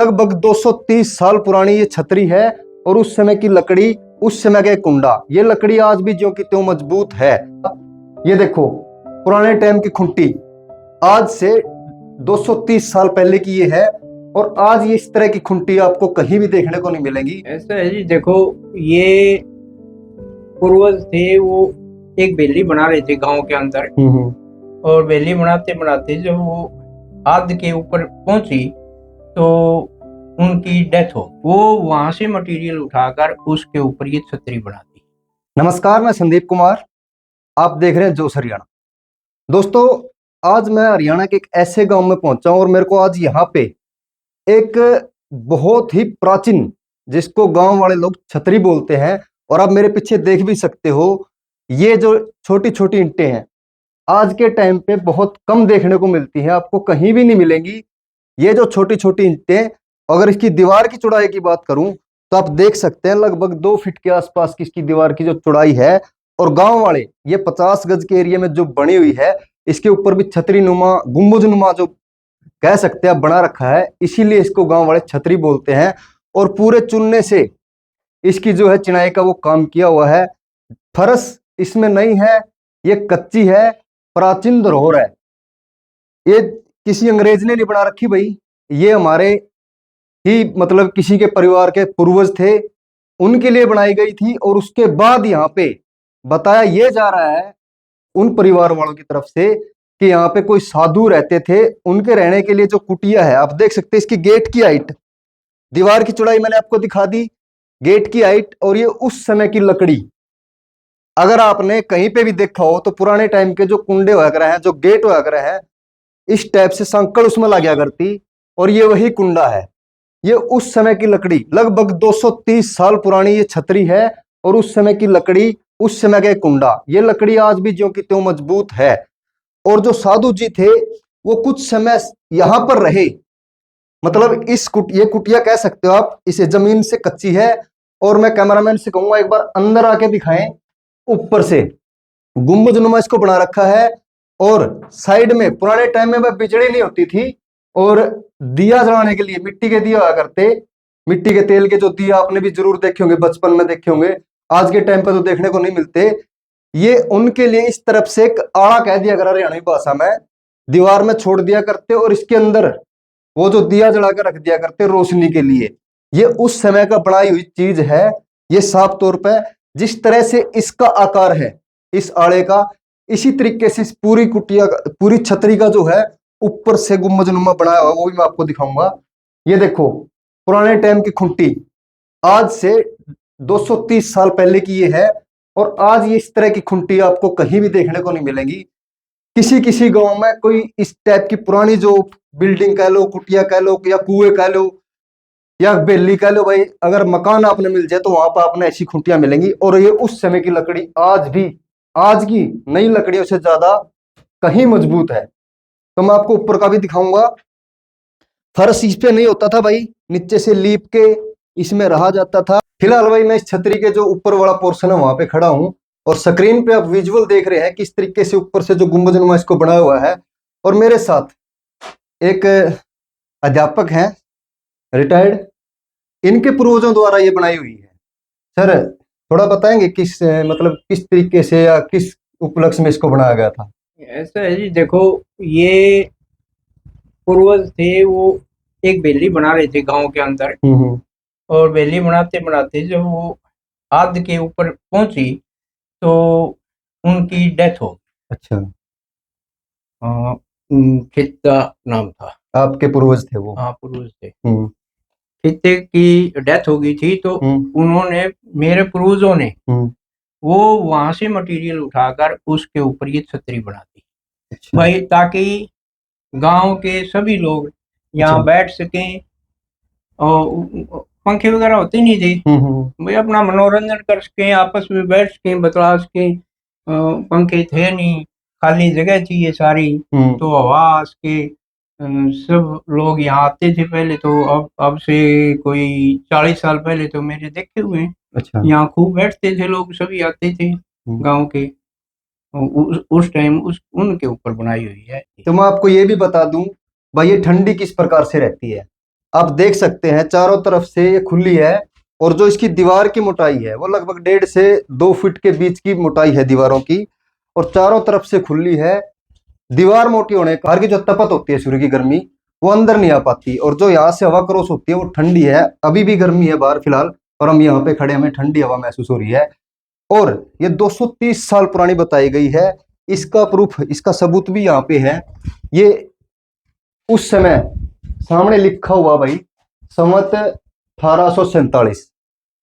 लगभग 230 साल पुरानी ये छतरी है और उस समय की लकड़ी, उस समय का कुंडा, ये लकड़ी आज भी ज्यों की त्यों मजबूत है। ये देखो पुराने टाइम की खुंटी, आज से 230 साल पहले की ये है और आज ये इस तरह की खुंटी आपको कहीं भी देखने को नहीं मिलेगी। ऐसा है जी, देखो ये पूर्वज थे, वो एक बेली बना रहे थे गांव के अंदर। और बेली बनाते बनाते जब वो आद के ऊपर पहुंची तो उनकी डेथ हो, वो वहां से मटेरियल उठाकर उसके ऊपर ये छतरी बना दी। नमस्कार, मैं संदीप कुमार, आप देख रहे हैं जोश हरियाणा। दोस्तों, आज मैं हरियाणा के एक ऐसे गांव में पहुंचा हूं और मेरे को आज यहाँ पे एक बहुत ही प्राचीन, जिसको गांव वाले लोग छतरी बोलते हैं, और आप मेरे पीछे देख भी सकते हो, ये जो छोटी छोटी ईंटें हैं आज के टाइम पे बहुत कम देखने को मिलती हैं, आपको कहीं भी नहीं मिलेंगी। ये जो छोटी छोटी ईंटें, अगर इसकी दीवार की चौड़ाई की बात करूं तो आप देख सकते हैं लगभग 2 फीट के आसपास की इसकी दीवार की जो चौड़ाई है। और गांव वाले ये 50 गज के एरिया में जो बनी हुई है, इसके ऊपर भी छतरी नुमा, गुम्बज नुमा जो कह सकते हैं बना रखा है, इसीलिए इसको गांव वाले छतरी बोलते हैं। और पूरे चुनने से इसकी जो है चिनाई का वो काम किया हुआ है। फर्श इसमें नहीं है, ये कच्ची है, प्राचीन धरोहर है। ये किसी अंग्रेज ने नहीं बना रखी भाई, ये हमारे ही मतलब किसी के परिवार के पूर्वज थे, उनके लिए बनाई गई थी। और उसके बाद यहाँ पे बताया ये जा रहा है उन परिवार वालों की तरफ से कि यहाँ पे कोई साधु रहते थे, उनके रहने के लिए जो कुटिया है, आप देख सकते हैं इसकी गेट की हाइट, दीवार की चौड़ाई मैंने आपको दिखा दी, गेट की हाइट। और ये उस समय की लकड़ी, अगर आपने कहीं पे भी देखा हो तो पुराने टाइम के जो कुंडे हुआ करे हैं, जो गेट हुआ करे हैं, इस टाइप से संकल उसमें लगा करती, और ये वही कुंडा है। ये उस समय की लकड़ी, लगभग 230 साल पुरानी ये छतरी है और उस समय की लकड़ी, उस समय का कुंडा, ये लकड़ी आज भी ज्यों की त्यों मजबूत है। और जो साधु जी थे वो कुछ समय यहां पर रहे, मतलब ये कुटिया कह सकते हो आप, इसे जमीन से कच्ची है। और मैं कैमरामैन से कहूंगा एक बार अंदर आके दिखाएं, ऊपर से गुम्बज नुमा इसको बना रखा है। और साइड में पुराने टाइम में वह बिजली नहीं होती थी, और दिया जलाने के लिए मिट्टी के दिया हुआ करते, मिट्टी के तेल के जो दिया आपने भी जरूर देखे होंगे, बचपन में देखे होंगे, आज के टाइम पर तो देखने को नहीं मिलते। ये उनके लिए इस तरफ से एक आड़ा कह दिया कर हरियाणवी भाषा में, दीवार में छोड़ दिया करते और इसके अंदर वो जो दिया जला कर रख दिया करते रोशनी के लिए। ये उस समय का बनाई हुई चीज है। ये साफ तौर पर जिस तरह से इसका आकार है इस आड़े का, इसी तरीके से इस पूरी कुटिया, पूरी छतरी का जो है ऊपर से गुम्बजनुमा बनाया हुआ, वो भी मैं आपको दिखाऊंगा। ये देखो पुराने टाइम की खुंटी, आज से 230 साल पहले की ये है और आज ये इस तरह की खुंटी आपको कहीं भी देखने को नहीं मिलेंगी। किसी किसी गांव में कोई इस टाइप की पुरानी जो बिल्डिंग कह लो, कुटिया कह लो, या कुएं कह लो, या बेली कह लो भाई, अगर मकान आपने मिल जाए तो वहां पर आपने ऐसी खुंटियां मिलेंगी। और ये उस समय की लकड़ी आज भी, आज की नई लकड़ियों से ज्यादा कहीं मजबूत है। तो मैं आपको ऊपर का भी दिखाऊंगा। फर्श इस पे नहीं होता था भाई, नीचे से लीप के इसमें रहा जाता था। फिलहाल भाई मैं इस छतरी के जो ऊपर वाला पोर्शन है वहां पे खड़ा हूं, और स्क्रीन पे आप विजुअल देख रहे हैं किस तरीके से ऊपर से जो गुंबजनुमा इसको बनाया हुआ है। और मेरे साथ एक अध्यापक हैं, रिटायर्ड, इनके पूर्वजों द्वारा ये बनाई हुई है। सर थोड़ा बताएंगे किस मतलब किस तरीके से या किस उपलक्ष्य में इसको बनाया गया था? ऐसा है जी, देखो ये पूर्वज थे, वो एक बेली बना रहे थे गांव के अंदर। और बेली बनाते बनाते जब वो आद के ऊपर पहुंची तो उनकी डेथ हो। अच्छा, खित्ता नाम था, आपके पूर्वज थे वो? हाँ पूर्वज थे। खित्ते की डेथ हो गई थी तो उन्होंने, मेरे पूर्वजों ने वो वहां से मटेरियल उठाकर उसके ऊपर ये छतरी बना दी। अच्छा। भाई ताकि गांव के सभी लोग यहाँ बैठ सकें, और पंखे वगैरह होते नहीं थे, भाई अपना मनोरंजन कर सकें, आपस में बैठ सकें, बतला सकें। पंखे थे नहीं, खाली जगह थी ये सारी, तो आवाज के सब लोग यहाँ आते थे पहले तो। अब से कोई 40 साल पहले तो मेरे देखे हुए हैं। अच्छा। यहाँ खूब बैठते थे लोग, सभी आते थे गांव के। उस टाइम उनके ऊपर बनाई हुई है। तो मैं आपको ये भी बता दूं भाई, ये ठंडी किस प्रकार से रहती है। आप देख सकते हैं चारों तरफ से ये खुली है, और जो इसकी दीवार की मोटाई है वो लगभग 1.5 से 2 फीट के बीच की मोटाई है दीवारों की, और चारों तरफ से खुली है। दीवार मोटी होने के कारण की जो तपत होती है सूर्य की गर्मी वो अंदर नहीं आ पाती, और जो यहाँ से हवा क्रॉस होती है वो ठंडी है। अभी भी गर्मी है बाहर फिलहाल, और हम यहाँ पे खड़े, हमें ठंडी हवा महसूस हो रही है। और ये 230 साल पुरानी बताई गई है। इसका प्रूफ, इसका सबूत भी यहाँ पे है। ये उस समय सामने लिखा हुआ भाई संवत 1847,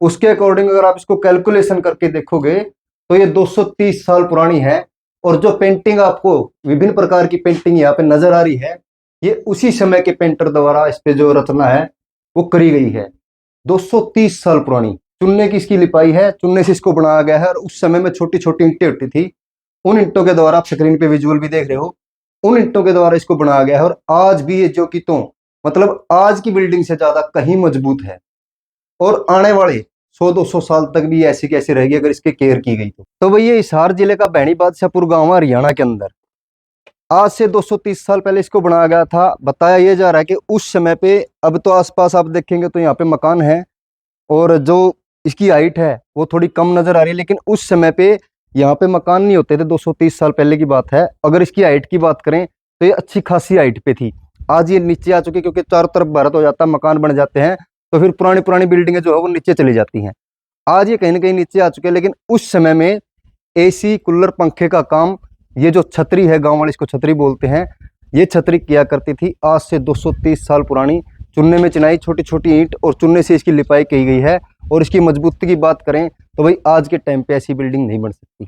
उसके अकॉर्डिंग अगर आप इसको कैलकुलेशन करके देखोगे तो ये 230 साल पुरानी है। और जो पेंटिंग आपको विभिन्न प्रकार की पेंटिंग यहाँ पे नजर आ रही है, ये उसी समय के पेंटर द्वारा इस पे जो रचना है वो करी गई है। 230 साल पुरानी चुन्ने की इसकी लिपाई है, चुन्ने से इसको बनाया गया है। और उस समय में छोटी छोटी ईंटें होती थी, उन ईंटों के द्वारा, आप स्क्रीन पे विजुअल भी देख रहे हो, उन ईंटों के द्वारा इसको बनाया गया है। और आज भी ये जो कि तो मतलब आज की बिल्डिंग से ज्यादा कहीं मजबूत है, और आने वाले 100-200 साल तक भी ऐसी कैसी रहेगी अगर इसकी केयर की गई तो भैया हिसार जिले का भैणी बादशाहपुर गांव है हरियाणा के अंदर। आज से 230 साल पहले इसको बनाया गया था। बताया यह जा रहा है कि उस समय पे, अब तो आसपास आप देखेंगे तो यहाँ पे मकान है, और जो इसकी हाइट है वो थोड़ी कम नजर आ रही है, लेकिन उस समय पे यहाँ पे मकान नहीं होते थे। 230 साल पहले की बात है। अगर इसकी हाइट की बात करें तो ये अच्छी खासी हाइट पे थी। आज ये नीचे आ चुकी, क्योंकि चारों तरफ भारत हो जाता है, मकान बन जाते हैं, तो फिर पुरानी पुरानी बिल्डिंगें जो है वो नीचे चली जाती हैं। आज ये कहीं ना कहीं नीचे आ चुके हैं। लेकिन उस समय में एसी, कूलर, पंखे का काम, ये जो छतरी है, गांव वाले इसको छतरी बोलते हैं, ये छतरी किया करती थी। आज से 230 साल पुरानी, चुन्ने में चिनाई, छोटी छोटी ईंट और चुन्ने से इसकी लिपाई की गई है। और इसकी मजबूती की बात करें तो भाई आज के टाइम पे ऐसी बिल्डिंग नहीं बन सकती।